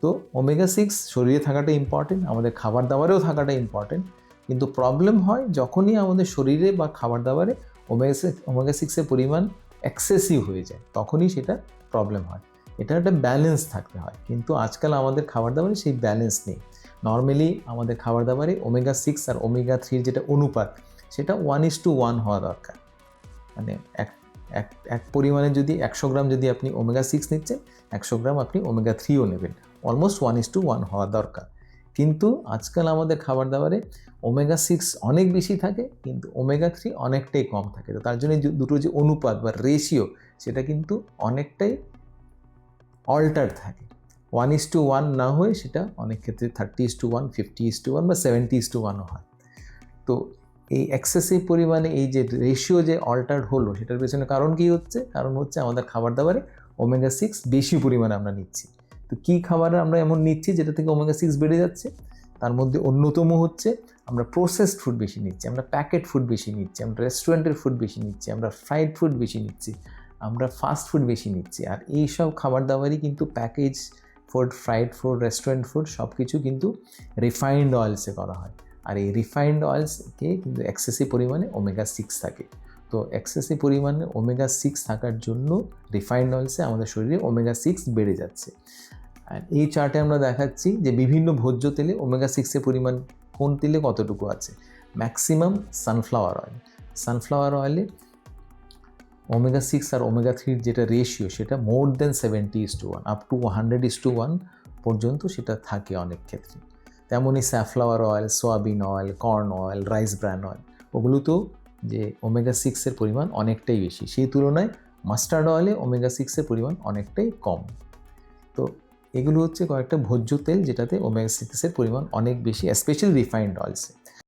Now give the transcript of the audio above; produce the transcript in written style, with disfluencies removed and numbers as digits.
তো ওমেগা 6 শরীরে থাকাটা ইম্পর্টেন্ট, আমাদের খাবার দাবারেও থাকাটা ইম্পর্টেন্ট, কিন্তু প্রবলেম হয় যখনই আমাদের শরীরে বা খাবার দাবারে ওমেগা 6-এর পরিমাণ এক্সেসিভ হয়ে যায়, তখনই সেটা প্রবলেম হয়। এটা একটা ব্যালেন্স থাকতে হয়, কিন্তু আজকাল আমাদের খাবার দাবারে সেই ব্যালেন্স নেই। নর্মালি আমাদের খাবার দাবারে ওমেগা 6 আর ওমেগা 3-র যেটা অনুপাত, সেটা 1:1 হওয়া দরকার। মানে এক পরিমাণে যদি 100 গ্রাম যদি আপনি ওমেগা 6 নিচ্ছেন, 100 গ্রাম আপনি ওমেগা 3ও নেবেন, অলমোস্ট 1:1 হওয়া দরকার। কিন্তু আজকাল আমাদের খাবার দাবারে ওমেগা 6 অনেক বেশি থাকে, কিন্তু ওমেগা 3 অনেকটাই কম থাকে। তো তার জন্য দুটো যে অনুপাত বা রেশিও, সেটা কিন্তু অনেকটাই অল্টার থাকে। 1:1 না হয়ে সেটা অনেক ক্ষেত্রে 30:1, 50:1 বা 70:1ও হয়। তো এই এক্সেসিভ পরিমাণে এই যে রেশিও যে অল্টার্ড হলো, সেটার পেছনে কারণ কী হচ্ছে? কারণ হচ্ছে আমাদের খাবার দাবারে ওমেগা 6 বেশি পরিমাণে আমরা নিচ্ছি। তো কী খাবারে আমরা এমন নিচ্ছি যেটা থেকে ওমেগা 6 বেড়ে যাচ্ছে? তার মধ্যে অন্যতম হচ্ছে আমরা প্রসেসড ফুড বেশি নিচ্ছি, আমরা প্যাকেট ফুড বেশি নিচ্ছি, আমরা রেস্টুরেন্টের ফুড বেশি নিচ্ছি, আমরা ফ্রাইড ফুড বেশি নিচ্ছি, আমরা ফাস্ট ফুড বেশি নিচ্ছি। আর এই সব খাবার দাবারই কিন্তু package food, fried food, restaurant food সব কিছু কিন্তু রিফাইন্ড অয়েলসে করা হয়। আর এই রিফাইন্ড অয়েলসকে কিন্তু এক্সেসিভ পরিমাণে ওমেগা 6 থাকে। তো এক্সেসিভ পরিমাণে ওমেগা 6 থাকার জন্য রিফাইন্ড অয়েলসে আমাদের শরীরে ওমেগা 6 বেড়ে যাচ্ছে। আর এই চার্টে আমরা দেখাচ্ছি যে বিভিন্ন ভোজ্য তেলে ওমেগা 6-এর পরিমাণ কোন তেলে কতটুকু আছে। ম্যাক্সিমাম সানফ্লাওয়ার অয়েল, সানফ্লাওয়ার অয়েলে ওমেগা 6 আর ওমেগা 3-র যেটা রেশিও, সেটা মোর দেন 70:1 আপ টু 100:1 পর্যন্ত সেটা থাকে অনেক ক্ষেত্রে। তেমনই safflower oil, soybean oil, corn oil, rice bran oil, ওগুলোতেও যে ওমেগা 6-এর পরিমাণ অনেকটাই বেশি। সেই তুলনায় মাস্টার্ড অয়েলে ওমেগা 6-এর পরিমাণ অনেকটাই কম। তো এগুলো হচ্ছে কয়েকটা ভোজ্য তেল যেটাতে ওমেগা 6-এর পরিমাণ অনেক বেশি, স্পেশালি রিফাইন্ড অয়েলসে।